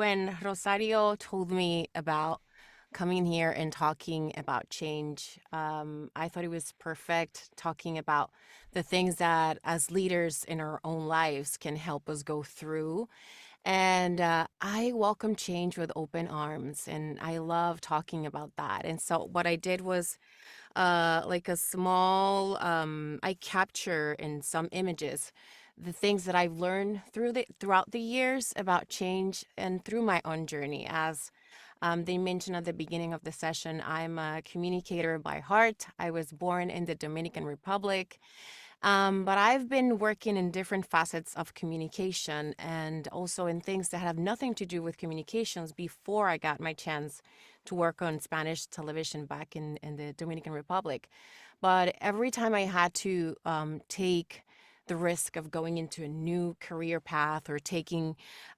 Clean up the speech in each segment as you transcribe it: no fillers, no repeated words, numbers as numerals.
when Rosario told me about coming here and talking about change, I thought it was perfect talking about the things that as leaders in our own lives can help us go through. And I welcome change with open arms, and I love talking about that. And so, what I did was like a small I capture in some images the things that I've learned throughout the years about change and through my own journey. As they mentioned at the beginning of the session, I'm a communicator by heart. I was born in the Dominican Republic, but I've been working in different facets of communication and also in things that have nothing to do with communications before I got my chance to work on Spanish television back in the Dominican Republic. But every time I had to take the risk of going into a new career path or taking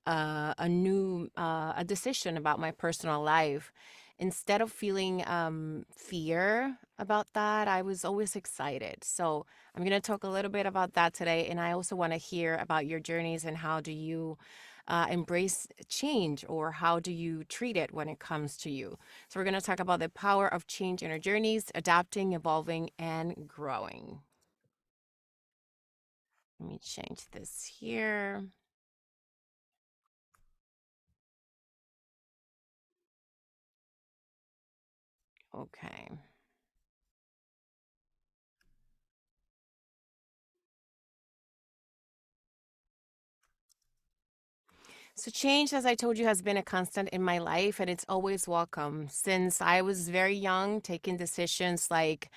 a decision about my personal life, instead of feeling fear about that, I was always excited. So I'm going to talk a little bit about that today. And I also want to hear about your journeys and how do you embrace change or how do you treat it when it comes to you. So we're going to talk about the power of change in our journeys, adapting, evolving, and growing. Let me change this here. Okay. So, change, as I told you, has been a constant in my life and it's always welcome. Since I was very young, taking decisions like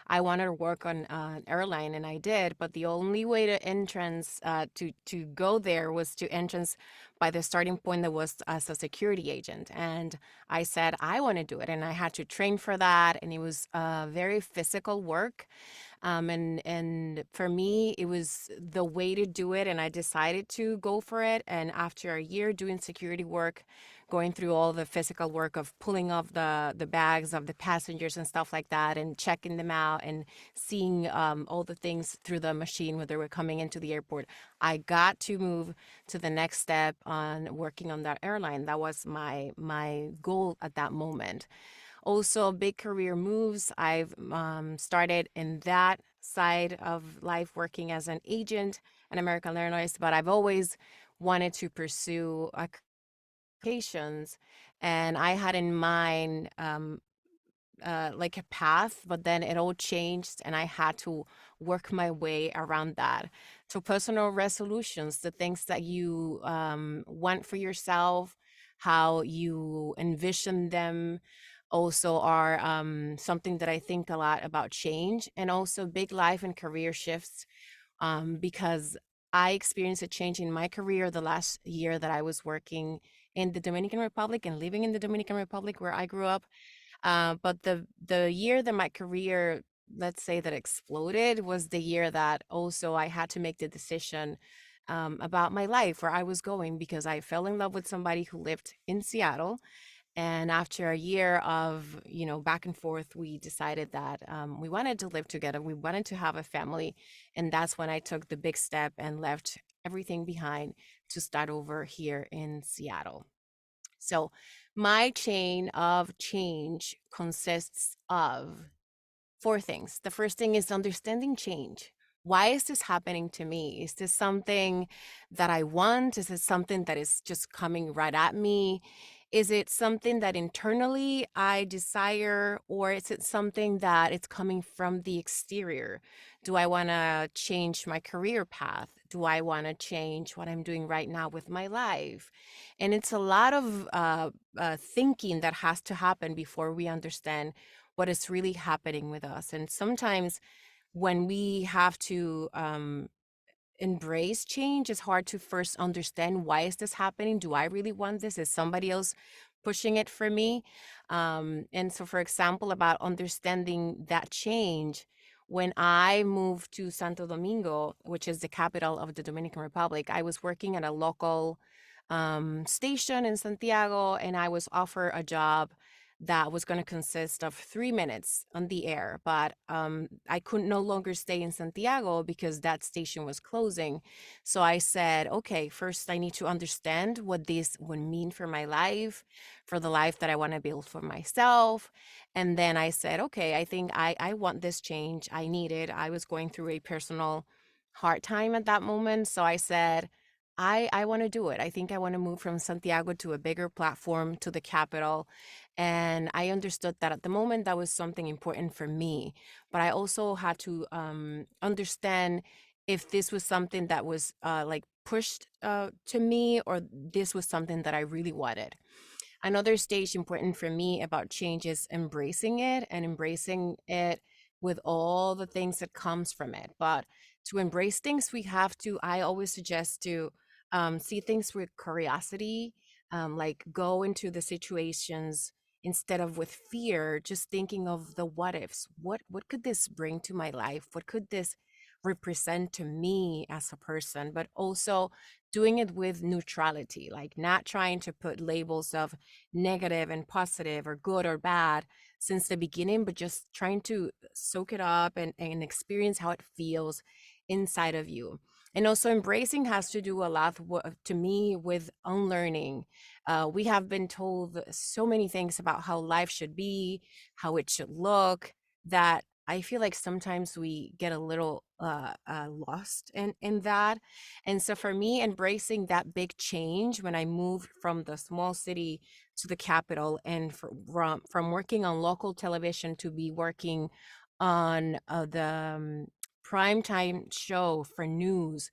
I wanted to work on an airline and I did, but the only way to entrance to go there was to entrance by the starting point that was as a security agent. And I said, I want to do it. And I had to train for that. And it was very physical work. And for me, it was the way to do it, and I decided to go for it. And after a year doing security work, going through all the physical work of pulling off the bags of the passengers and stuff like that, and checking them out, and seeing all the things through the machine when they were coming into the airport, I got to move to the next step on working on that airline. That was my goal at that moment. Also, big career moves. I've started in that side of life working as an agent and American Airlines, but I've always wanted to pursue occupations. And I had in mind like a path, but then it all changed and I had to work my way around that. So, personal resolutions, the things that you want for yourself, how you envision them, also are something that I think a lot about change and also big life and career shifts because I experienced a change in my career the last year that I was working in the Dominican Republic and living in the Dominican Republic where I grew up. But the year that my career, let's say, that exploded was the year that also I had to make the decision about my life, where I was going, because I fell in love with somebody who lived in Seattle. And after a year of, back and forth, we decided that we wanted to live together. We wanted to have a family. And that's when I took the big step and left everything behind to start over here in Seattle. So, my chain of change consists of four things. The first thing is understanding change. Why is this happening to me? Is this something that I want? Is it something that is just coming right at me? Is it something that internally I desire, or is it something that it's coming from the exterior? Do I want to change my career path? Do I want to change what I'm doing right now with my life? And it's a lot of thinking that has to happen before we understand what is really happening with us. And sometimes when we have to embrace change, it's hard to first understand, why is this happening? Do I really want this? Is somebody else pushing it for me? And so, for example, about understanding that change, when I moved to Santo Domingo, which is the capital of the Dominican Republic, I was working at a local station in Santiago, and I was offered a job that was going to consist of 3 minutes on the air, but I could no longer stay in Santiago because that station was closing. So I said, okay, first I need to understand what this would mean for my life, for the life that I want to build for myself. And then I said, okay, I think I want this change. I need it. I was going through a personal hard time at that moment. So I said, I want to do it. I think I want to move from Santiago to a bigger platform, to the capital. And I understood that at the moment that was something important for me. But I also had to understand if this was something that was like pushed to me, or this was something that I really wanted. Another stage important for me about change is embracing it, and embracing it with all the things that comes from it. But to embrace things, we have to, I always suggest to see things with curiosity, like go into the situations instead of with fear, just thinking of the what ifs. What could this bring to my life? What could this represent to me as a person? But also doing it with neutrality, like not trying to put labels of negative and positive or good or bad since the beginning, but just trying to soak it up and experience how it feels inside of you. And also, embracing has to do a lot to me with unlearning. We have been told so many things about how life should be, how it should look, that I feel like sometimes we get a little lost in that. And so for me, embracing that big change when I moved from the small city to the capital, and from working on local television to be working on the prime time show for news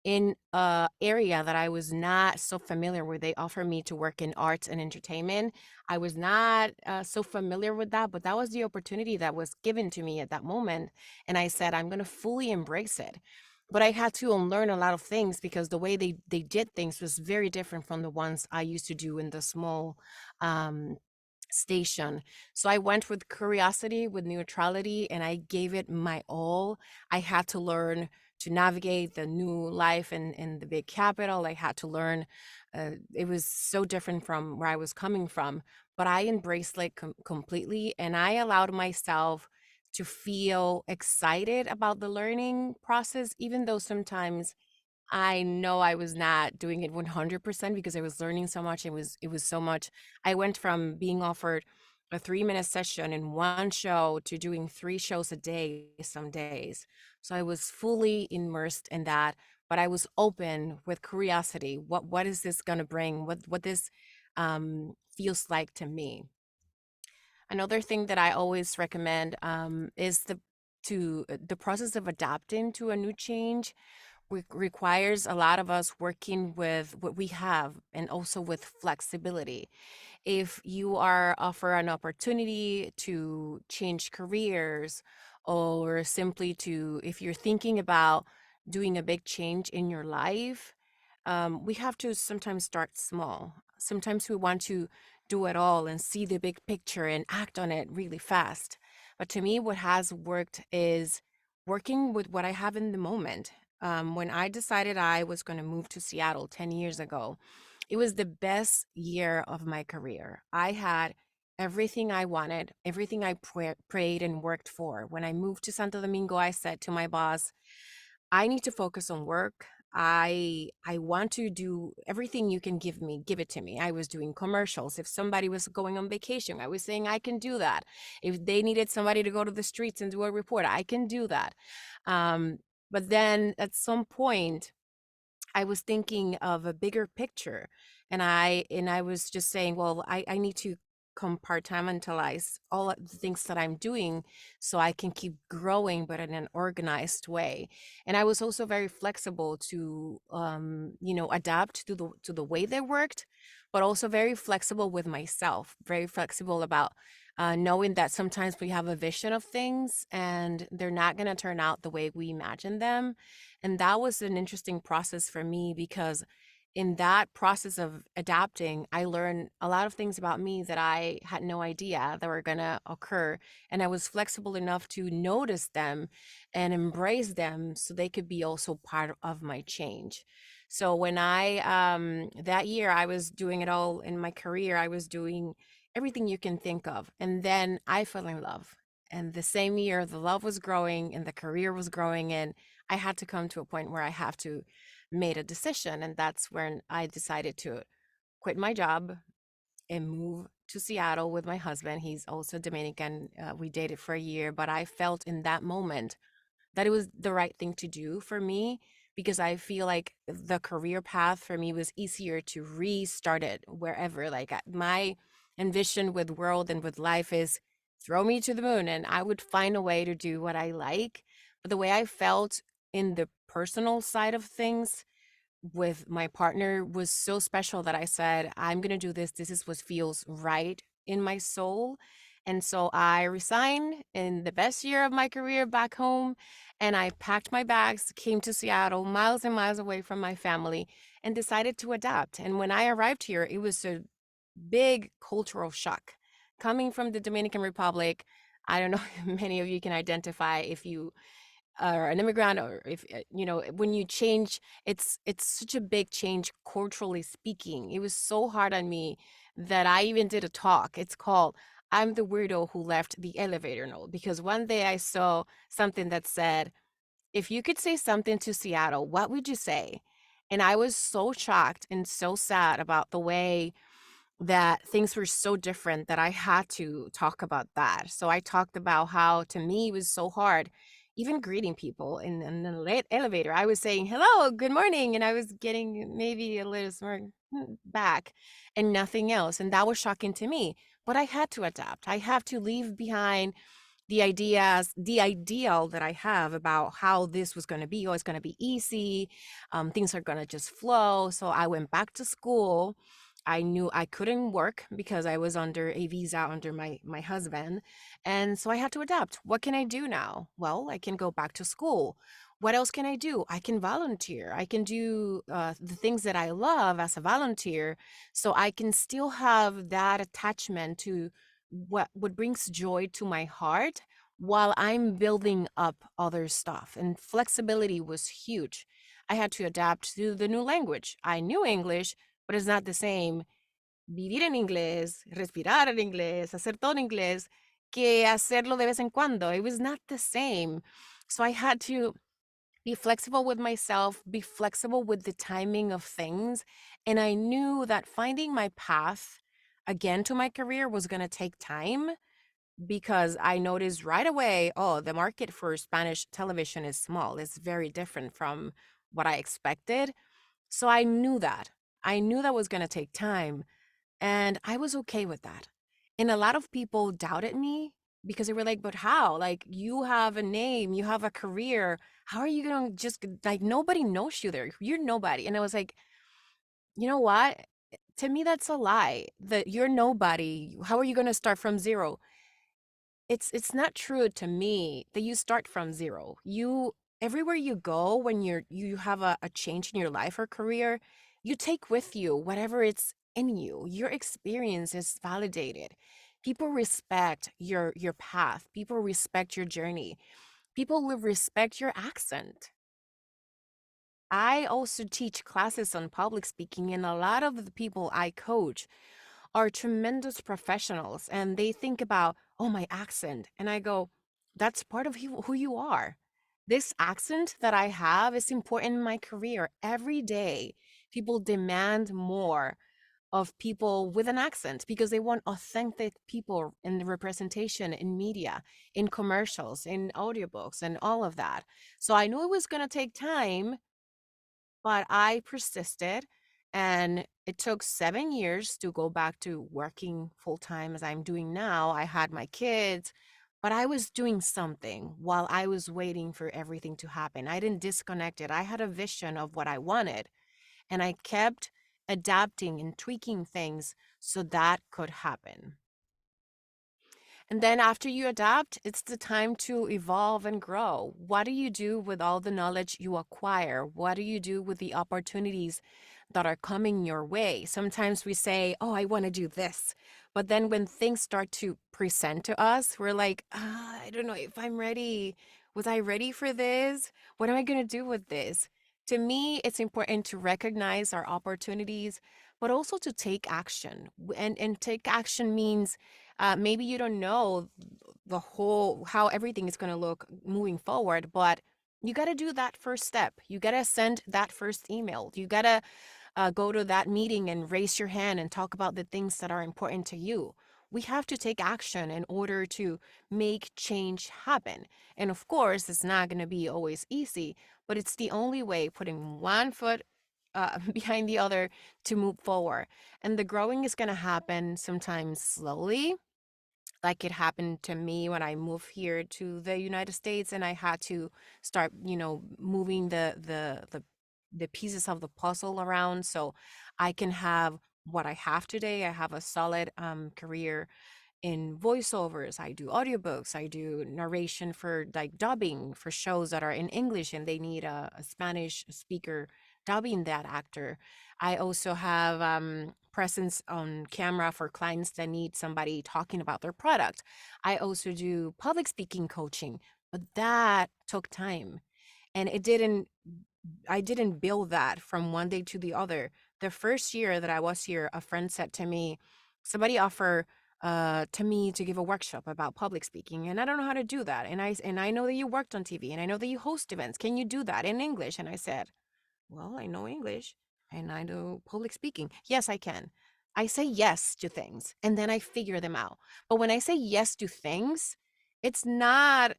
in a area that I was not so familiar with. They offered me to work in arts and entertainment. I was not so familiar with that, but that was the opportunity that was given to me at that moment. And I said, I'm going to fully embrace it. But I had to unlearn a lot of things because the way they did things was very different from the ones I used to do in the small um, station. So I went with curiosity, with neutrality, and I gave it my all. I had to learn to navigate the new life in the big capital. I had to learn. It was so different from where I was coming from, but I embraced it completely, and I allowed myself to feel excited about the learning process, even though sometimes I know I was not doing it 100% because I was learning so much. It was so much. I went from being offered a 3-minute session in one show to doing 3 shows a day some days. So I was fully immersed in that, but I was open with curiosity. What is this going to bring? What this feels like to me. Another thing that I always recommend is the process of adapting to a new change requires a lot of us working with what we have, and also with flexibility. If you are offer an opportunity to change careers, or simply to, if you're thinking about doing a big change in your life, we have to sometimes start small. Sometimes we want to do it all and see the big picture and act on it really fast. But to me, what has worked is working with what I have in the moment. When I decided I was going to move to Seattle 10 years ago, it was the best year of my career. I had everything I wanted, everything I prayed and worked for. When I moved to Santo Domingo, I said to my boss, I need to focus on work. I want to do everything you can give me, give it to me. I was doing commercials. If somebody was going on vacation, I was saying I can do that. If they needed somebody to go to the streets and do a report, I can do that. Um, but then at some point, I was thinking of a bigger picture, and I was just saying, well, I need to compartmentalize all of the things that I'm doing so I can keep growing, but in an organized way. And I was also very flexible to adapt to the way they worked, but also very flexible with myself, very flexible about knowing that sometimes we have a vision of things and they're not going to turn out the way we imagine them. And that was an interesting process for me because in that process of adapting, I learned a lot of things about me that I had no idea that were going to occur. And I was flexible enough to notice them and embrace them so they could be also part of my change. So when that year I was doing it all in my career, I was doing everything you can think of. And then I fell in love. And the same year, the love was growing and the career was growing. And I had to come to a point where I have to made a decision. And that's when I decided to quit my job and move to Seattle with my husband. He's also Dominican. We dated for a year, but I felt in that moment that it was the right thing to do for me because I feel like the career path for me was easier to restart it wherever. Like my ambition with world and with life is throw me to the moon and I would find a way to do what I like. But the way I felt in the personal side of things with my partner was so special that I said, I'm going to do this. This is what feels right in my soul. And so I resigned in the best year of my career back home. And I packed my bags, came to Seattle, miles and miles away from my family, and decided to adapt. And when I arrived here, it was a big cultural shock. Coming from the Dominican Republic, I don't know if many of you can identify if you or an immigrant or if when you change, it's such a big change culturally speaking. It was so hard on me that I even did a talk. It's called I'm the weirdo who left the elevator note, because one day I saw something that said, if you could say something to Seattle, what would you say? And I was so shocked and so sad about the way that things were so different that I had to talk about that. So I talked about how to me it was so hard, even greeting people in the late elevator. I was saying hello, good morning, and I was getting maybe a little smirk back and nothing else. And that was shocking to me. But I had to adapt. I have to leave behind the ideas, the ideal that I have about how this was going to be. Oh, it's going to be easy. Things are going to just flow. So I went back to school. I knew I couldn't work because I was under a visa under my husband. And so I had to adapt. What can I do now? Well, I can go back to school. What else can I do? I can volunteer. I can do the things that I love as a volunteer. So I can still have that attachment to what brings joy to my heart while I'm building up other stuff. And flexibility was huge. I had to adapt to the new language. I knew English, but it's not the same vivir en inglés, respirar en inglés, hacer todo en inglés, que hacerlo de vez en cuando. It was not the same. So I had to be flexible with myself, be flexible with the timing of things. And I knew that finding my path again to my career was going to take time because I noticed right away, oh, the market for Spanish television is small. It's very different from what I expected. So I knew that. I knew that was going to take time. And I was okay with that. And a lot of people doubted me because they were like, but how? Like, you have a name, you have a career. How are you going to just, like, nobody knows you there? You're nobody. And I was like, you know what? To me, that's a lie that you're nobody. How are you going to start from zero? It's not true to me that you start from zero. You everywhere you go when you have a change in your life or career, you take with you whatever it's in you. Your experience is validated. People respect your path. People respect your journey. People will respect your accent. I also teach classes on public speaking, and a lot of the people I coach are tremendous professionals and they think about, oh, my accent. And I go, that's part of who you are. This accent that I have is important in my career. Every day, people demand more of people with an accent because they want authentic people in the representation in media, in commercials, in audiobooks, and all of that. So I knew it was going to take time, but I persisted, and it took 7 years to go back to working full time as I'm doing now. I had my kids, but I was doing something while I was waiting for everything to happen. I didn't disconnect it. I had a vision of what I wanted, and I kept adapting and tweaking things so that could happen. And then after you adapt, it's the time to evolve and grow. What do you do with all the knowledge you acquire? What do you do with the opportunities that are coming your way? Sometimes we say, oh, I want to do this. But then when things start to present to us, we're like, I don't know if I'm ready. Was I ready for this? What am I going to do with this? To me, it's important to recognize our opportunities, but also to take action. And take action means maybe you don't know the whole how everything is going to look moving forward, but you got to do that first step. You got to send that first email. You got to go to that meeting and raise your hand and talk about the things that are important to you. We have to take action in order to make change happen. And of course, it's not going to be always easy, but it's the only way, putting one foot behind the other to move forward. And the growing is going to happen sometimes slowly, like it happened to me when I moved here to the United States and I had to start, moving the pieces of the puzzle around so I can have what I have today. I have a solid career in voiceovers. I do audiobooks. I do narration for like dubbing for shows that are in English and they need a Spanish speaker dubbing that actor. I also have presence on camera for clients that need somebody talking about their product. I also do public speaking coaching, but that took time and I didn't build that from one day to the other. The first year that I was here, a friend said to me, somebody offered to me to give a workshop about public speaking, and I don't know how to do that. And I know that you worked on TV, and I know that you host events. Can you do that in English? And I said, well, I know English, and I know public speaking. Yes, I can. I say yes to things, and then I figure them out. But when I say yes to things, it's not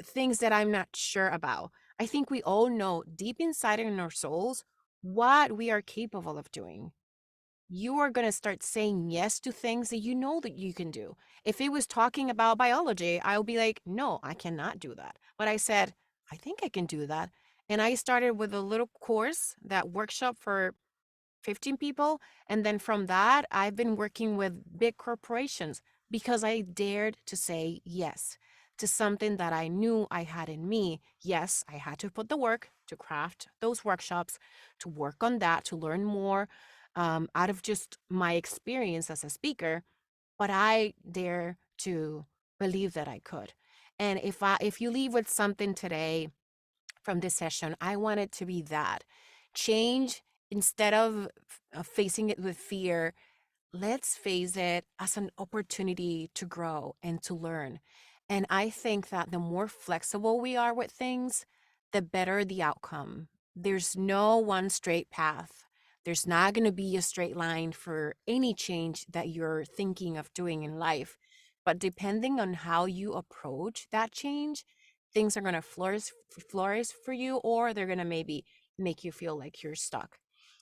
things that I'm not sure about. I think we all know deep inside in our souls what we are capable of doing. You are going to start saying yes to things that you know that you can do. If it was talking about biology, I'll be like, no, I cannot do that. But I said, I think I can do that. And I started with a little course, that workshop for 15 people. And then from that, I've been working with big corporations because I dared to say yes to something that I knew I had in me. Yes, I had to put the work to craft those workshops, to work on that, to learn more out of just my experience as a speaker. But I dare to believe that I could. And if you leave with something today from this session, I want it to be that change, instead of facing it with fear, let's face it as an opportunity to grow and to learn. And I think that the more flexible we are with things, the better the outcome. There's no one straight path. There's not going to be a straight line for any change that you're thinking of doing in life. But depending on how you approach that change, things are going to flourish for you, or they're going to maybe make you feel like you're stuck.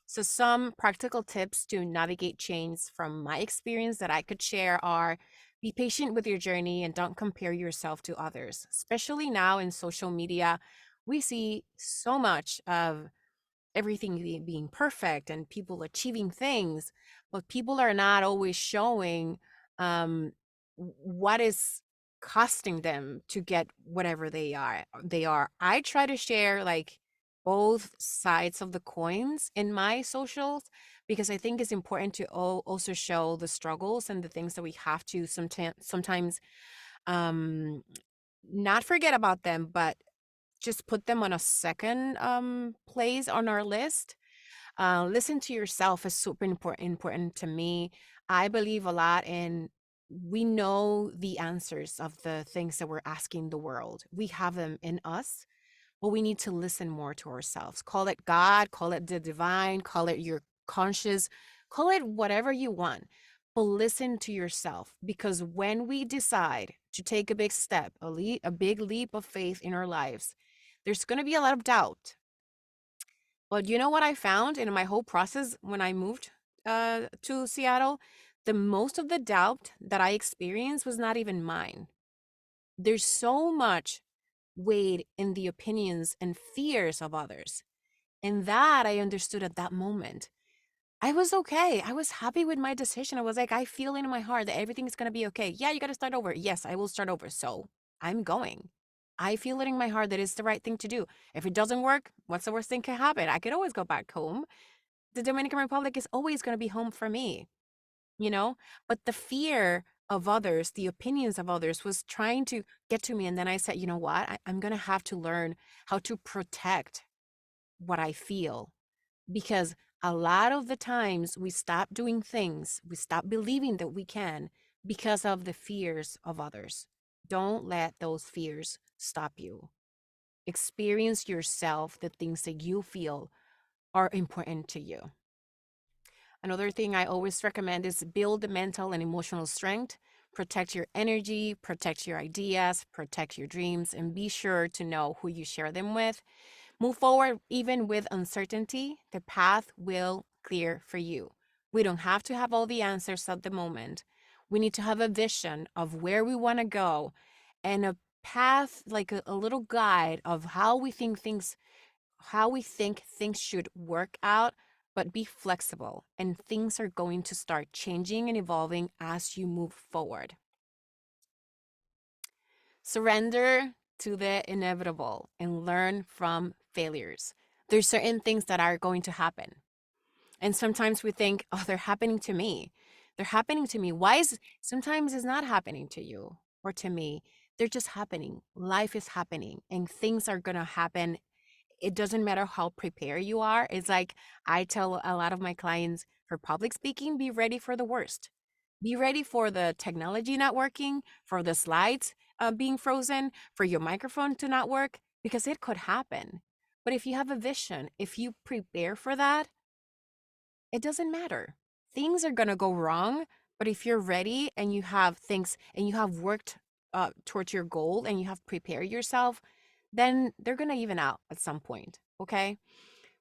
So, some practical tips to navigate change from my experience that I could share are: be patient with your journey and don't compare yourself to others. Especially now in social media, we see so much of everything being perfect and people achieving things, but people are not always showing um, what is costing them to get whatever they are. I try to share like both sides of the coins in my socials because I think it's important to also show the struggles and the things that we have to sometimes um not forget about them, but just put them on a second place on our list. Listen to yourself is super important to me. I believe a lot in, we know the answers of the things that we're asking the world. We have them in us, but we need to listen more to ourselves. Call it God, call it the divine, call it your conscious, call it whatever you want. But listen to yourself, because when we decide to take a big step, a big leap of faith in our lives, there's going to be a lot of doubt. But you know what I found in my whole process when I moved to Seattle? The most of the doubt that I experienced was not even mine. There's so much weight in the opinions and fears of others. And that I understood at that moment. I was okay. I was happy with my decision. I was like, I feel in my heart that everything is going to be okay. Yeah, you got to start over. Yes, I will start over. So I'm going. I feel it in my heart that it's the right thing to do. If it doesn't work, what's the worst thing can happen? I could always go back home. The Dominican Republic is always going to be home for me, you know? But the fear of others, the opinions of others was trying to get to me. And then I said, you know what? I'm going to have to learn how to protect what I feel. Because a lot of the times we stop doing things, we stop believing that we can because of the fears of others. Don't let those fears stop you. Experience yourself the things that you feel are important to you. Another thing I always recommend is build the mental and emotional strength. Protect your energy, protect your ideas, protect your dreams, and be sure to know who you share them with. Move forward even with uncertainty. The path will clear for you. We don't have to have all the answers at the moment. We need to have a vision of where we want to go and a path, like a little guide of how we think things should work out, but be flexible and things are going to start changing and evolving as you move forward. Surrender to the inevitable and learn from failures. There's certain things that are going to happen. And sometimes we think, oh, they're happening to me. They're happening to me. Why is sometimes it's not happening to you or to me? They're just happening. Life is happening and things are going to happen. It doesn't matter how prepared you are. It's like I tell a lot of my clients for public speaking, be ready for the worst. Be ready for the technology not working, for the slides being frozen, for your microphone to not work, because it could happen. But if you have a vision, if you prepare for that, it doesn't matter. Things are going to go wrong, but if you're ready and you have things and you have worked towards your goal and you have prepared yourself, then they're going to even out at some point. Okay.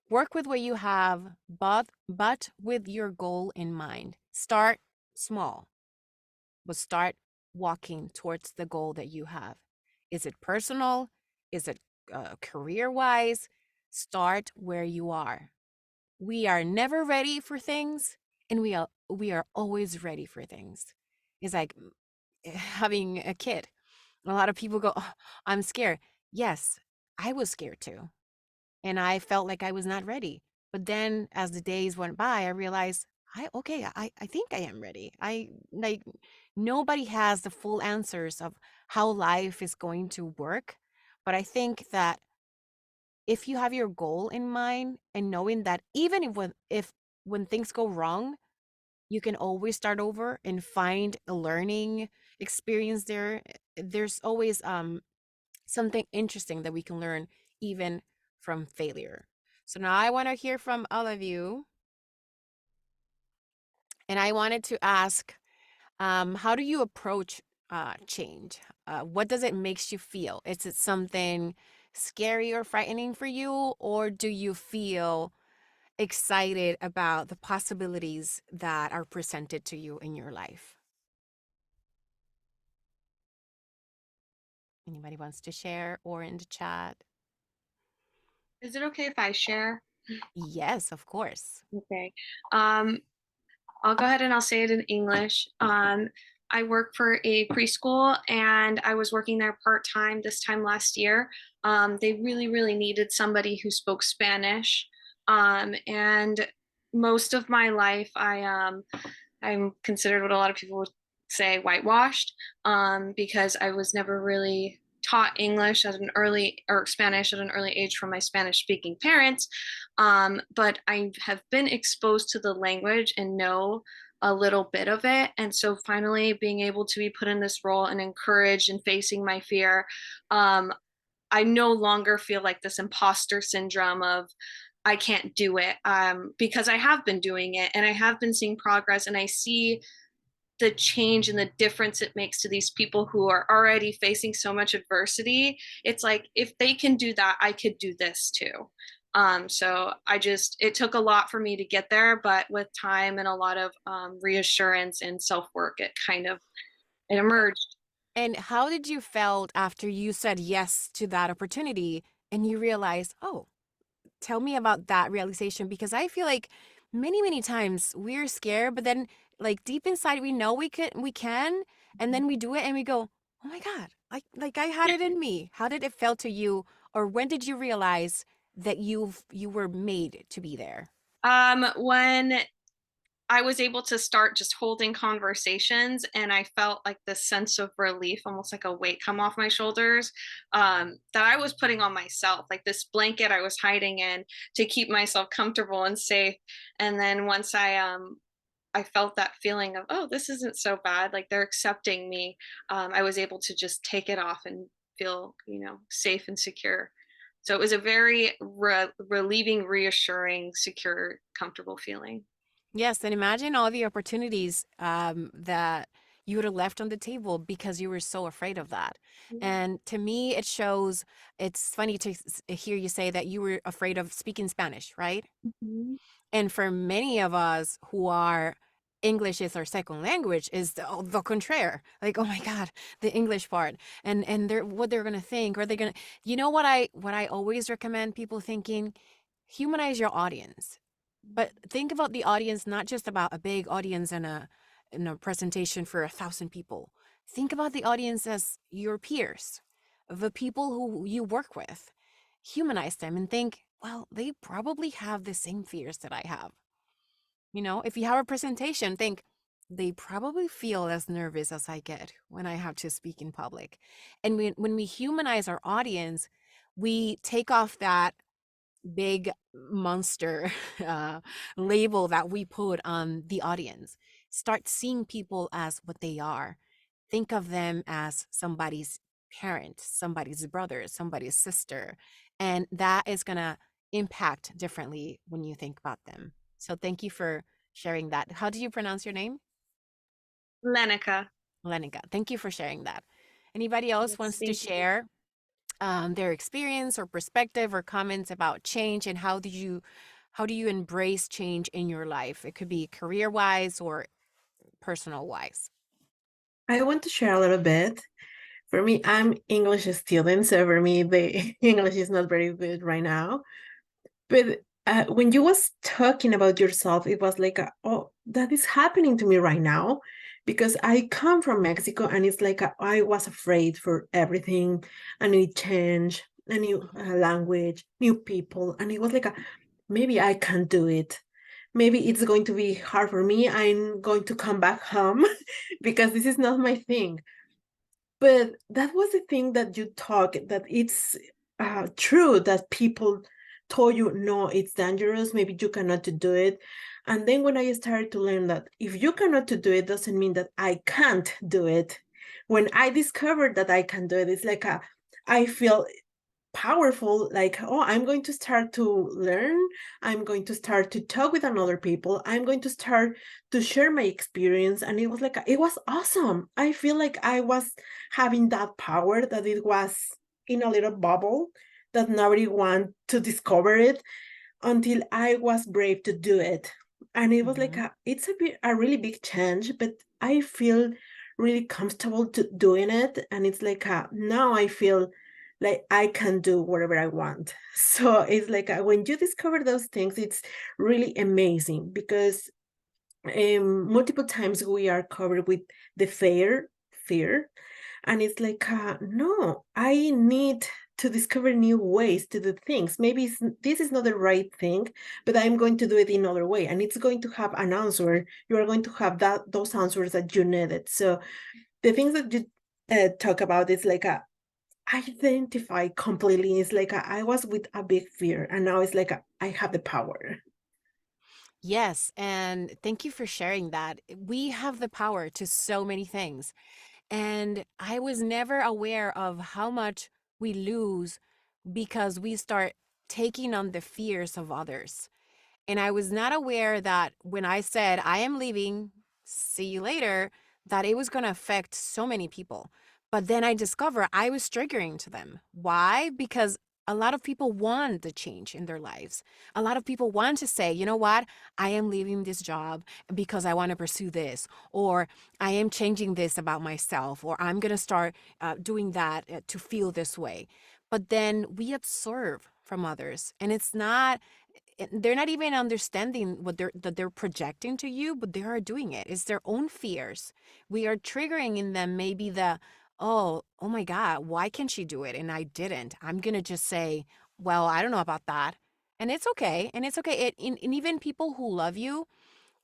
Work with what you have, but with your goal in mind. Start small, but start walking towards the goal that you have. Is it personal? Is it career wise? Start where you are. We are never ready for things, and we are always ready for things. It's like having a kid. A lot of people go, oh, I'm scared. Yes, I was scared too. And I felt like I was not ready. But then as the days went by, I realized I think I am ready. I like nobody has the full answers of how life is going to work. But I think that if you have your goal in mind and knowing that even if when things go wrong, you can always start over and find a learning experience there. There's always something interesting that we can learn even from failure. So now I want to hear from all of you. And I wanted to ask, how do you approach change? What does it makes you feel? Is it something scary or frightening for you? Or do you feel excited about the possibilities that are presented to you in your life? Anybody wants to share or in the chat? Is it okay if I share? Yes, of course. Okay. Um, I'll go ahead and I'll say it in English. I work for a preschool and I was working there part time this time last year. They really, really needed somebody who spoke Spanish. And most of my life, I'm considered what a lot of people would say whitewashed, because I was never really taught English at an early or Spanish at an early age from my Spanish speaking parents. But I have been exposed to the language and know a little bit of it. And so finally being able to be put in this role and encouraged and facing my fear, I no longer feel like this imposter syndrome of I can't do it, because I have been doing it and I have been seeing progress and I see the change and the difference it makes to these people who are already facing so much adversity. It's like, if they can do that, I could do this too. So it took a lot for me to get there, but with time and a lot of reassurance and self work, it emerged. And how did you felt after you said yes to that opportunity and you realized, oh, tell me about that realization? Because I feel like many times we're scared, but then like deep inside we know we can, and then we do it and we go, "Oh my God, like I had it in me." How did it feel to you, or when did you realize that you were made to be there? When I was able to start just holding conversations, and I felt like this sense of relief, almost like a weight come off my shoulders, that I was putting on myself, like this blanket I was hiding in to keep myself comfortable and safe. And then once I felt that feeling of, oh, this isn't so bad, like they're accepting me. I was able to just take it off and feel, safe and secure. So it was a very relieving, reassuring, secure, comfortable feeling. Yes, and imagine all the opportunities that you would have left on the table because you were so afraid of that. And to me, it shows, it's funny to hear you say that you were afraid of speaking Spanish, right? Mhm. And for many of us who are English is our second language is the contraire. Like, oh my God, the English part. And they're what they're gonna think, or they're gonna you know what I always recommend people thinking, humanize your audience. But think about the audience, not just about a big audience and a presentation for 1,000 people. Think about the audience as your peers, the people who you work with. Humanize them and think, well, they probably have the same fears that I have. If you have a presentation, think they probably feel as nervous as I get when I have to speak in public. And when we humanize our audience, we take off that big monster label that we put on the audience. Start seeing people as what they are. Think of them as somebody's parent, somebody's brother, somebody's sister. And that is going to impact differently when you think about them. So thank you for sharing that. How do you pronounce your name? Lenica. Lenica. Thank you for sharing that. Anybody else Yes, wants to thank you. share their experience or perspective or comments about change, and how do you embrace change in your life? It could be career wise or personal wise. I want to share a little bit. For me, I'm English student, so for me, the English is not very good right now. But when you was talking about yourself, it was like, oh, that is happening to me right now, because I come from Mexico, and it's like I was afraid for everything, a new change, a new language, new people, and it was like, maybe I can't do it. Maybe it's going to be hard for me. I'm going to come back home because this is not my thing. But that was the thing that you talk, that it's true that people told you, no, it's dangerous, maybe you cannot to do it. And then when I started to learn that if you cannot to do it, doesn't mean that I can't do it. When I discovered that I can do it, it's like I feel powerful, like, oh, I'm going to start to learn, I'm going to start to talk with another people, I'm going to start to share my experience. And it was like, it was awesome. I feel like I was having that power, that it was in a little bubble, that nobody want to discover it, until I was brave to do it. And it was like Hmm. it's a really big change, but I feel really comfortable to doing it. And it's like now I feel like I can do whatever I want. So it's like when you discover those things, it's really amazing, because multiple times we are covered with the fear, and it's like no, I need to discover new ways to do things. Maybe this is not the right thing, but I'm going to do it in another way, and it's going to have an answer. You are going to have those answers that you needed. So the things that you talk about is like identify completely. It's like I was with a big fear, and now it's like I have the power. Yes, and thank you for sharing that. We have the power to so many things. And I was never aware of how much we lose because we start taking on the fears of others. And I was not aware that when I said, I am leaving, see you later, that it was going to affect so many people. But then I discovered I was triggering to them. Why? Because a lot of people want the change in their lives. A lot of people want to say, you know what? I am leaving this job because I want to pursue this, or I am changing this about myself, or I'm going to start doing that to feel this way. But then we absorb from others, and it's not they're not even understanding what they're projecting to you, but they are doing it. It's their own fears. We are triggering in them maybe oh my God, why can she do it and I didn't? I'm gonna just say, well, I don't know about that. And it's okay. And it's okay. And even people who love you,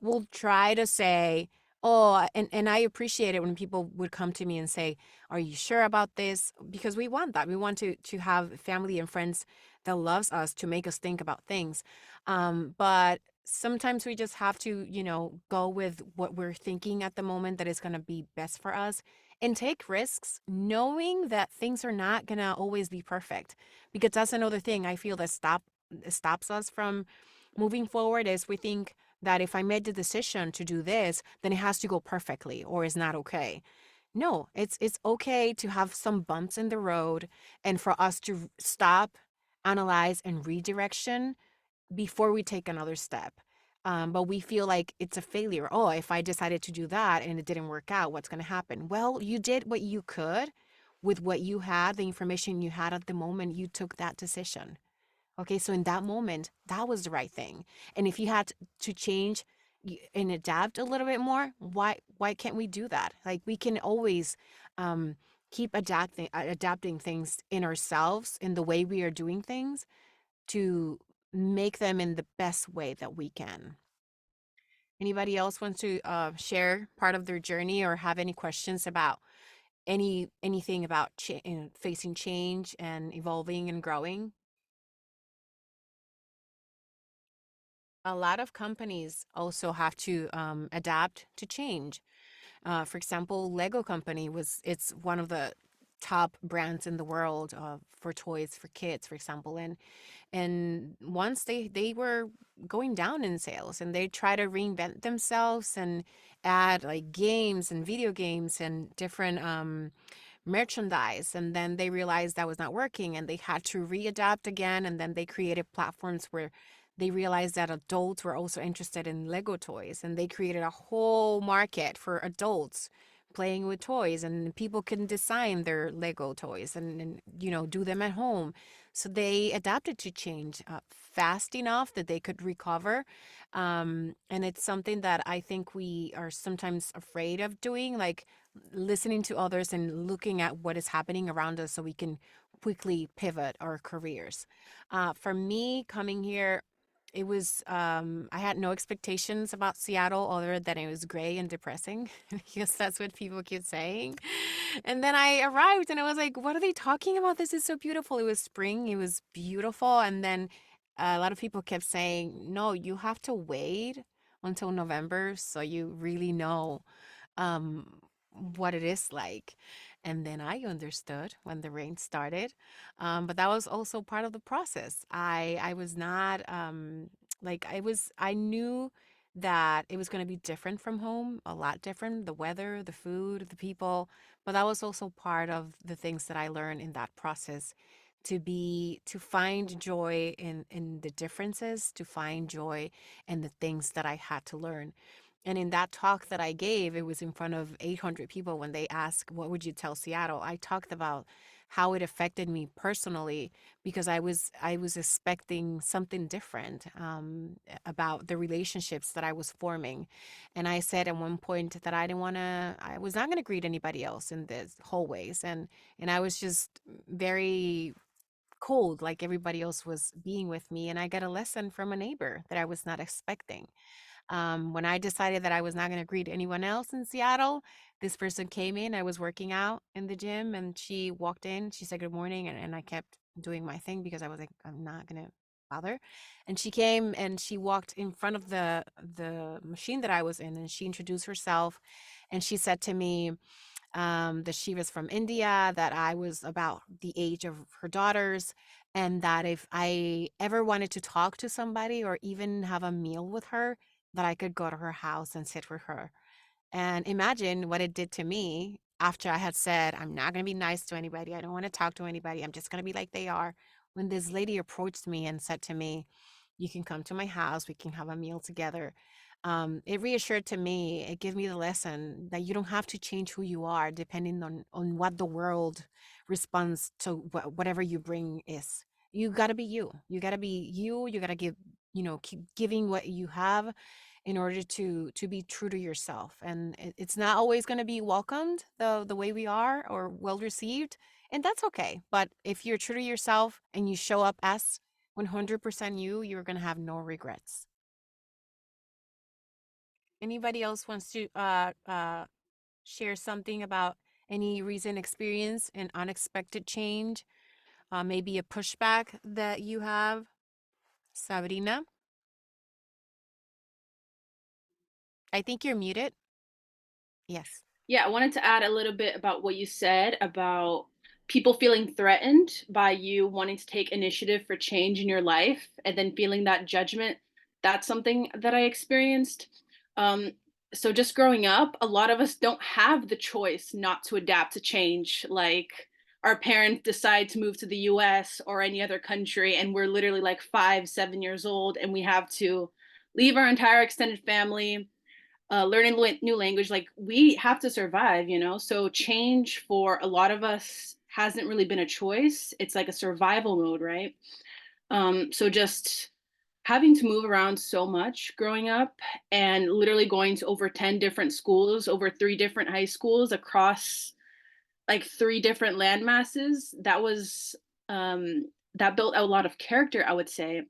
will try to say, oh, and I appreciate it when people would come to me and say, are you sure about this? Because we want that. We want to have family and friends that loves us to make us think about things. But sometimes we just have to, go with what we're thinking at the moment that is going to be best for us and take risks, knowing that things are not going to always be perfect. Because that's another thing I feel that stops us from moving forward is we think that if I made the decision to do this, then it has to go perfectly or it's not okay. No, it's okay to have some bumps in the road and for us to stop, analyze, and redirection before we take another step. But we feel like it's a failure. Oh, if I decided to do that and it didn't work out, what's going to happen? Well, you did what you could with what you had, the information you had at the moment you took that decision. Okay, so in that moment, that was the right thing. And if you had to change and adapt a little bit more, why can't we do that? Like we can always um, keep adapting things in ourselves in the way we are doing things to make them in the best way that we can. Anybody else wants to share part of their journey or have any questions about anything about facing change and evolving and growing? A lot of companies also have to adapt to change. For example, Lego company it's one of the top brands in the world for toys for kids, for example. And once they were going down in sales and they try to reinvent themselves and add like games and video games and different merchandise, and then they realized that was not working and they had to readapt again, and then they created platforms where they realized that adults were also interested in Lego toys, and they created a whole market for adults playing with toys, and people can design their Lego toys and do them at home. So they adapted to change fast enough that they could recover. And it's something that I think we are sometimes afraid of doing, like listening to others and looking at what is happening around us so we can quickly pivot our careers. For me, coming here, it was I had no expectations about Seattle other than it was gray and depressing because that's what people keep saying. And then I arrived and I was like, what are they talking about? This is so beautiful. It was spring, it was beautiful. And then a lot of people kept saying, no, you have to wait until November so you really know um, what it is like. And then I understood when the rain started. But that was also part of the process. I was not like I knew that it was going to be different from home, a lot different, the weather, the food, the people, but that was also part of the things that I learned in that process to find joy in the differences, to find joy in the things that I had to learn. And in that talk that I gave, it was in front of 800 people when they asked, what would you tell Seattle? I talked about how it affected me personally because I was expecting something different about the relationships that I was forming. And I said at one point that I was not going to greet anybody else in the hallways. And I was just very cold, like everybody else was being with me. And I got a lesson from a neighbor that I was not expecting. When I decided that I was not going to greet anyone else in Seattle, this person came in. I was working out in the gym and she walked in. She said good morning. And I kept doing my thing because I was like, I'm not going to bother. And she came and she walked in front of the machine that I was in and she introduced herself. And she said to me, that she was from India, that I was about the age of her daughters, and that if I ever wanted to talk to somebody or even have a meal with her, that I could go to her house and sit with her. And imagine what it did to me after I had said, I'm not going to be nice to anybody. I don't want to talk to anybody. I'm just going to be like they are. When this lady approached me and said to me, you can come to my house, we can have a meal together. It reassured to me, it gave me the lesson that you don't have to change who you are depending on what the world responds to whatever you bring is. You got to be you. You got to be you. You got to keep giving what you have in order to be true to yourself. And it's not always going to be welcomed the way we are or well received, and that's okay. But if you're true to yourself and you show up as 100% you, you're going to have no regrets. Anybody else wants to share something about any recent experience, an unexpected change, maybe a pushback that you have? Sabrina, I think you're muted. Yes. Yeah, I wanted to add a little bit about what you said about people feeling threatened by you wanting to take initiative for change in your life and then feeling that judgment. That's something that I experienced. Um, so just growing up, a lot of us don't have the choice not to adapt to change. Like our parents decide to move to the US or any other country, and we're literally like 5, 7 years old, and we have to leave our entire extended family, learning new language. Like we have to survive, so change for a lot of us hasn't really been a choice. It's like a survival mode, right? So just having to move around so much growing up and literally going to over 10 different schools, over 3 different high schools across like 3 different land masses, that built a lot of character, I would say.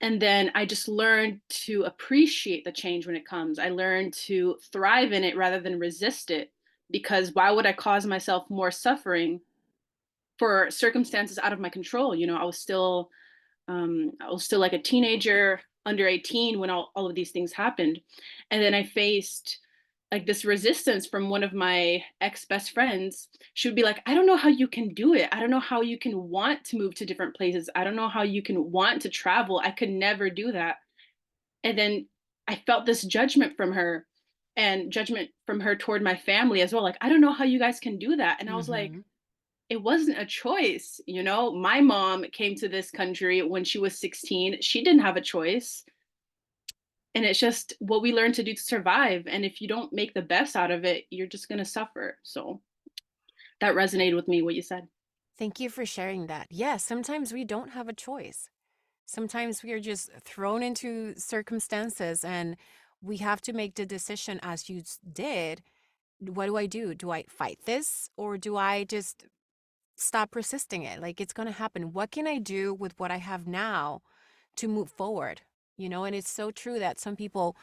And then I just learned to appreciate the change when it comes. I learned to thrive in it rather than resist it, because why would I cause myself more suffering for circumstances out of my control? I was still like a teenager, under 18, when all of these things happened. And then I faced like this resistance from one of my ex best friends. She would be like, I don't know how you can do it. I don't know how you can want to move to different places. I don't know how you can want to travel. I could never do that. And then I felt this judgment from her, and judgment from her toward my family as well. Like, I don't know how you guys can do that. And I was like, Mm-hmm. it wasn't a choice. My mom came to this country when she was 16. She didn't have a choice. And it's just what we learn to do to survive. And if you don't make the best out of it, you're just going to suffer. So that resonated with me, what you said. Thank you for sharing that. Yes, sometimes we don't have a choice. Sometimes we are just thrown into circumstances and we have to make the decision as you did. What do I do? Do I fight this or do I just stop resisting it? Like it's going to happen. What can I do with what I have now to move forward? And it's so true that some people,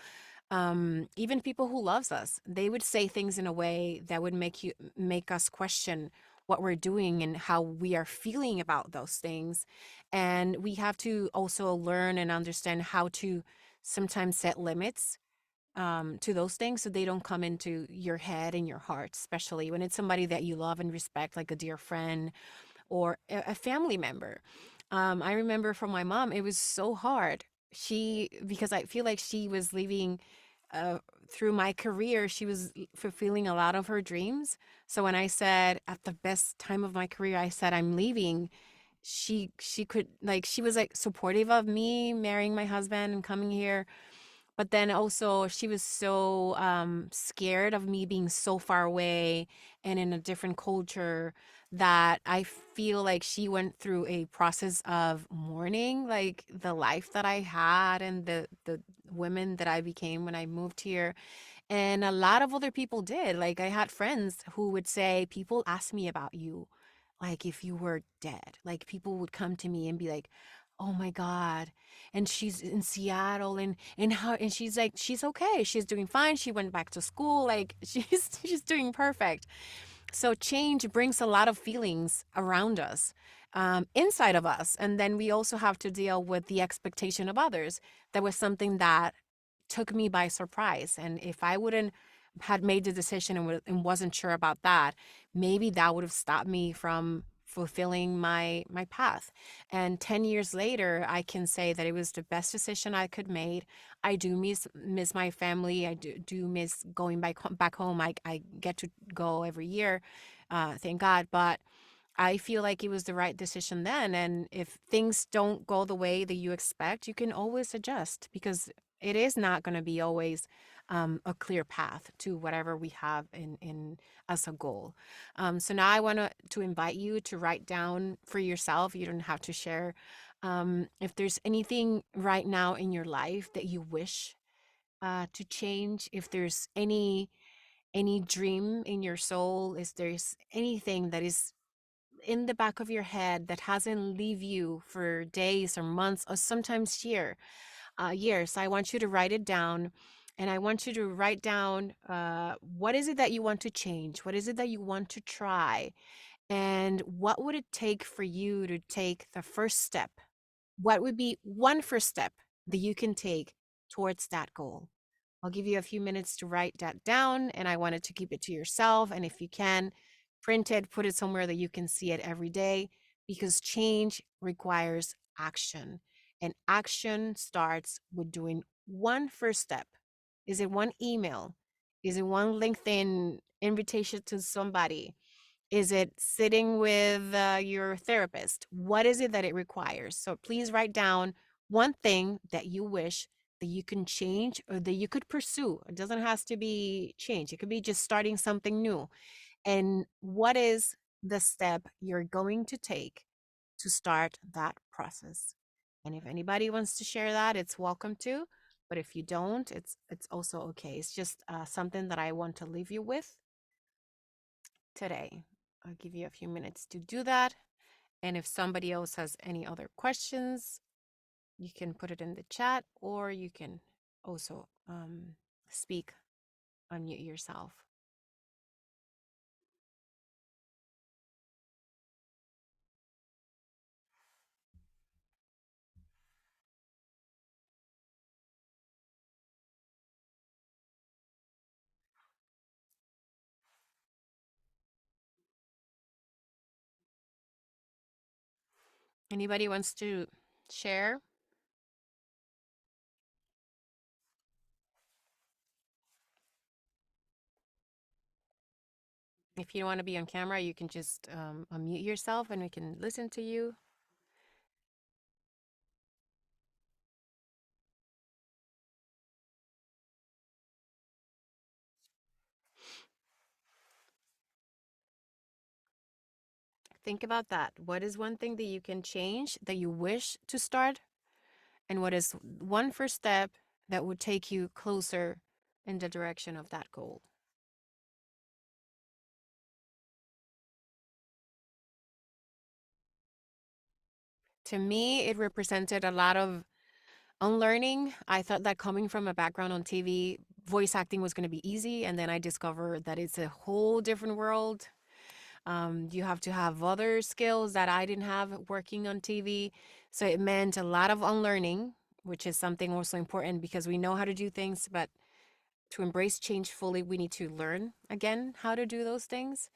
even people who loves us, they would say things in a way that would make us question what we're doing and how we are feeling about those things. And we have to also learn and understand how to sometimes set limits to those things so they don't come into your head and your heart, especially when it's somebody that you love and respect, like a dear friend or a family member. I remember from my mom, it was so hard. Because I feel like she was leaving uh, through my career, she was fulfilling a lot of her dreams. So when I said at the best time of my career, I said I'm leaving, she could like she was like supportive of me marrying my husband and coming here, but then also she was so scared of me being so far away and in a different culture that I feel like she went through a process of mourning like the life that I had and the women that I became when I moved here. And a lot of other people did. Like I had friends who would say, people ask me about you, like if you were dead. Like people would come to me and be like, oh my God. And she's in Seattle and she's like, she's okay. She's doing fine. She went back to school. Like she's doing perfect. So change brings a lot of feelings around us, inside of us. And then we also have to deal with the expectation of others. That was something that took me by surprise. And if I wouldn't had made the decision and wasn't sure about that, maybe that would have stopped me from fulfilling my path. And 10 years later, I can say that it was the best decision I could made. I do miss my family. I do miss going back home. I get to go every year, thank God. But I feel like it was the right decision then. And if things don't go the way that you expect, you can always adjust because it is not going to be always a clear path to whatever we have in as a goal. So now I want to invite you to write down for yourself. You don't have to share. If there's anything right now in your life that you wish to change, if there's any dream in your soul, if there's anything that is in the back of your head that hasn't leave you for days or months or sometimes years, I want you to write it down And I want you to write down what is it that you want to change? What is it that you want to try? And what would it take for you to take the first step? What would be one first step that you can take towards that goal? I'll give you a few minutes to write that down, and I wanted to keep it to yourself. And if you can, print it, put it somewhere that you can see it every day, because change requires action. And action starts with doing one first step. Is it one email? Is it one LinkedIn invitation to somebody? Is it sitting with your therapist? What is it that it requires? So please write down one thing that you wish that you can change or that you could pursue. It doesn't have to be change. It could be just starting something new. And what is the step you're going to take to start that process? And if anybody wants to share that, it's welcome to. But if you don't, it's also okay. It's just something that I want to leave you with today. I'll give you a few minutes to do that. And if somebody else has any other questions, you can put it in the chat, or you can also speak, unmute yourself. Anybody wants to share? If you don't want to be on camera, you can just unmute yourself and we can listen to you. Think about that. What is one thing that you can change that you wish to start? And what is one first step that would take you closer in the direction of that goal? To me, it represented a lot of unlearning. I thought that coming from a background on TV, voice acting was going to be easy. And then I discovered that it's a whole different world. You have to have other skills that I didn't have working on TV. So it meant a lot of unlearning, which is something also important because we know how to do things, but to embrace change fully, we need to learn again how to do those things.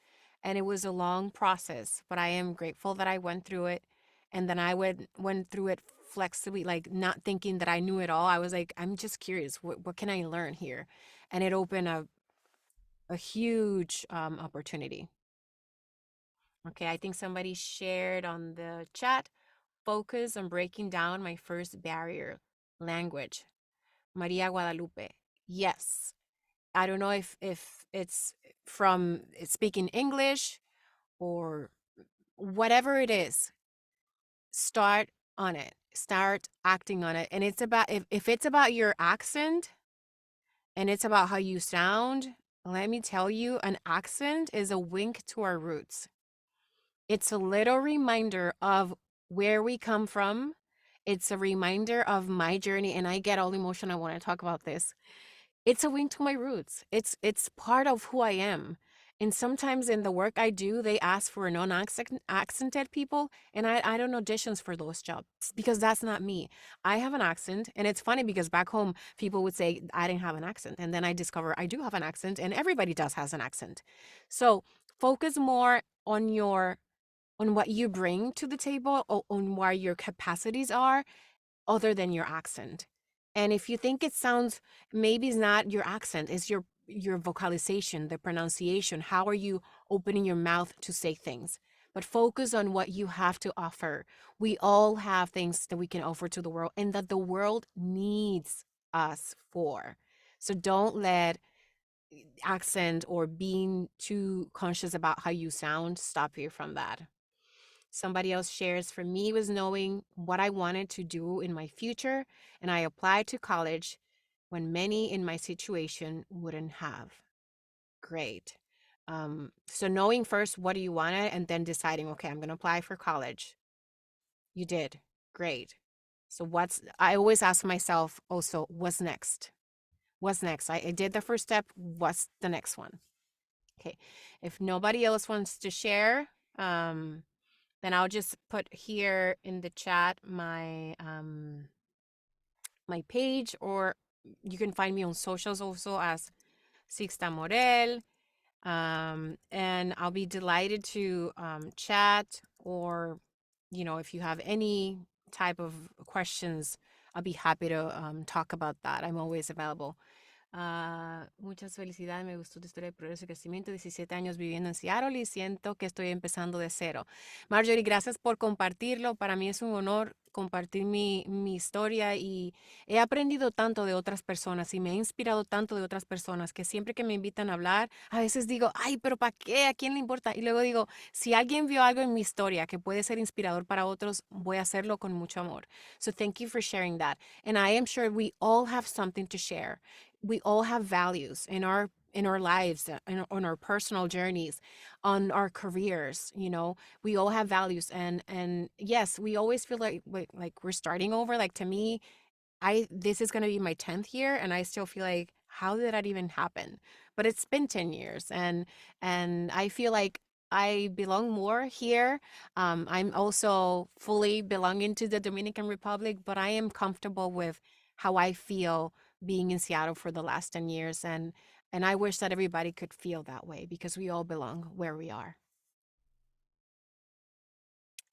And it was a long process, but I am grateful that I went through it. And then I went through it flexibly, like not thinking that I knew it all. I was like, I'm just curious, what can I learn here? And it opened a huge opportunity. Okay, I think somebody shared on the chat, focus on breaking down my first barrier, language. Maria Guadalupe. Yes. I don't know if it's from speaking English or whatever it is. Start on it. Start acting on it. And it's about if it's about your accent and it's about how you sound, let me tell you, an accent is a wink to our roots. It's a little reminder of where we come from. It's a reminder of my journey, and I get all emotional when I talk about this. It's a wink to my roots. It's part of who I am. And sometimes in the work I do, they ask for non-accented people, and I don't auditions for those jobs because that's not me. I have an accent, and it's funny because back home people would say I didn't have an accent, and then I discover I do have an accent, and everybody does has an accent. So focus more on what you bring to the table, or on where your capacities are, other than your accent. And if you think it sounds, maybe it's not your accent, it's your vocalization, the pronunciation. How are you opening your mouth to say things? But focus on what you have to offer. We all have things that we can offer to the world and that the world needs us for. So don't let accent or being too conscious about how you sound stop you from that. Somebody else shares, for me was knowing what I wanted to do in my future, and I applied to college when many in my situation wouldn't have. Great. So knowing first what do you want and then deciding, okay, I'm going to apply for college. You did. Great. So I always ask myself also, what's next? What's next? I did the first step. What's the next one? Okay. If nobody else wants to share, then I'll just put here in the chat my my page, or you can find me on socials also as Sixta Morel. And I'll be delighted to chat, or, if you have any type of questions, I'll be happy to talk about that. I'm always available. Muchas felicidades, me gustó tu historia de progreso y crecimiento, 17 años viviendo en Seattle y siento que estoy empezando de cero. Marjorie, gracias por compartirlo. Para mí es un honor compartir mi historia, y he aprendido tanto de otras personas y me he inspirado tanto de otras personas que siempre que me invitan a hablar, a veces digo, ay, pero ¿para qué? ¿A quién le importa? Y luego digo, si alguien vio algo en mi historia que puede ser inspirador para otros, voy a hacerlo con mucho amor. So thank you for sharing that. And I am sure we all have something to share. We all have values in our lives, on our personal journeys, on our careers. We all have values, and yes, we always feel like we're starting over. Like, to me, this is going to be my 10th year, and I still feel like, how did that even happen? But it's been 10 years, and I feel like I belong more here. I'm also fully belonging to the Dominican Republic, but I am comfortable with how I feel being in Seattle for the last 10 years. And I wish that everybody could feel that way, because we all belong where we are.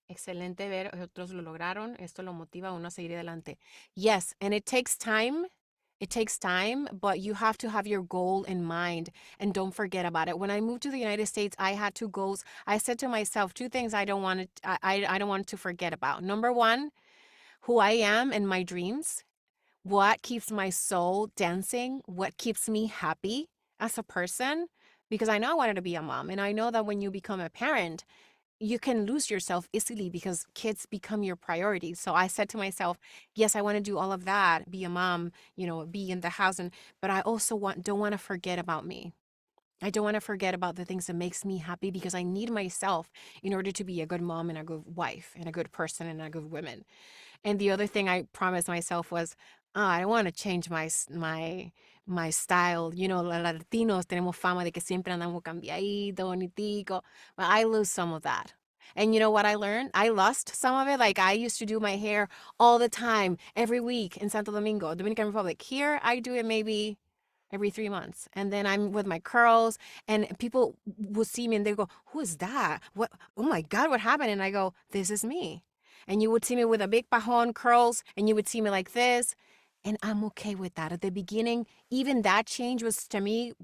Excelente ver, otros lo lograron. Esto lo motiva a uno a seguir adelante. Yes, and it takes time. It takes time, but you have to have your goal in mind and don't forget about it. When I moved to the United States, I had 2 goals. I said to myself 2 things I don't want to forget about. Number 1, who I am and my dreams. What keeps my soul dancing? What keeps me happy as a person? Because I know I wanted to be a mom, and I know that when you become a parent, you can lose yourself easily because kids become your priority. So I said to myself, yes, I want to do all of that, be a mom, be in the house, but I also don't want to forget about me. I don't want to forget about the things that makes me happy, because I need myself in order to be a good mom and a good wife and a good person and a good woman. And the other thing I promised myself was, I don't want to change my style. Los Latinos tenemos fama de que siempre andamos cambiadito, bonitico. But I lose some of that. And you know what I learned? I lost some of it. Like, I used to do my hair all the time, every week in Santo Domingo, Dominican Republic. Here, I do it maybe every 3 months. And then I'm with my curls, and people will see me and they go, who is that? What? Oh my God, what happened? And I go, this is me. And you would see me with a big pajon, curls, and you would see me like this. And I'm okay with that. At the beginning, even that change was, to me,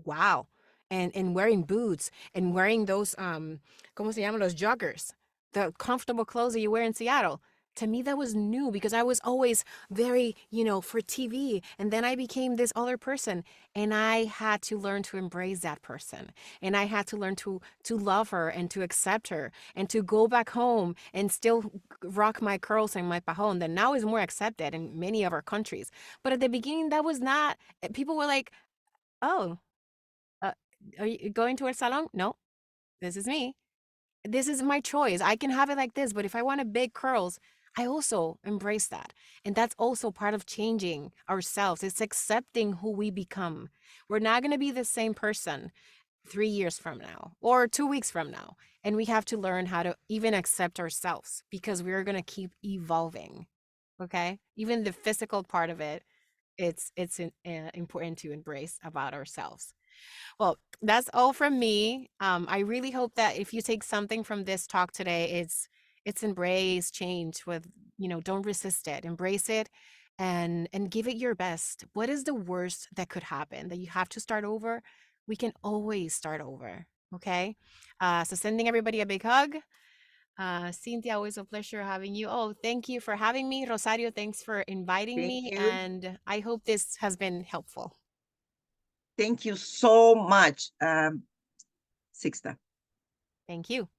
wow. And wearing boots and wearing those ¿cómo se llaman? Los joggers, the comfortable clothes that you wear in Seattle. To me, that was new, because I was always very, for TV. And then I became this other person, and I had to learn to embrace that person. And I had to learn to love her and to accept her and to go back home and still rock my curls and my pajon that now is more accepted in many of our countries. But at the beginning, that was not. People were like, oh, are you going to a salon? No, this is me. This is my choice. I can have it like this, but if I wanted big curls, I also embrace that. And that's also part of changing ourselves. It's accepting who we become. We're not going to be the same person 3 years from now or 2 weeks from now. And we have to learn how to even accept ourselves, because we're going to keep evolving. Okay? Even the physical part of it, it's important to embrace about ourselves. Well, that's all from me. I really hope that if you take something from this talk today, it's embrace change with, don't resist it, embrace it, and give it your best. What is the worst that could happen? That you have to start over? We can always start over. Okay. So sending everybody a big hug. Cynthia, always a pleasure having you. Oh, thank you for having me. Rosario, thanks for inviting Thank me. you. And I hope this has been helpful. Thank you so much, Sixta. Thank you.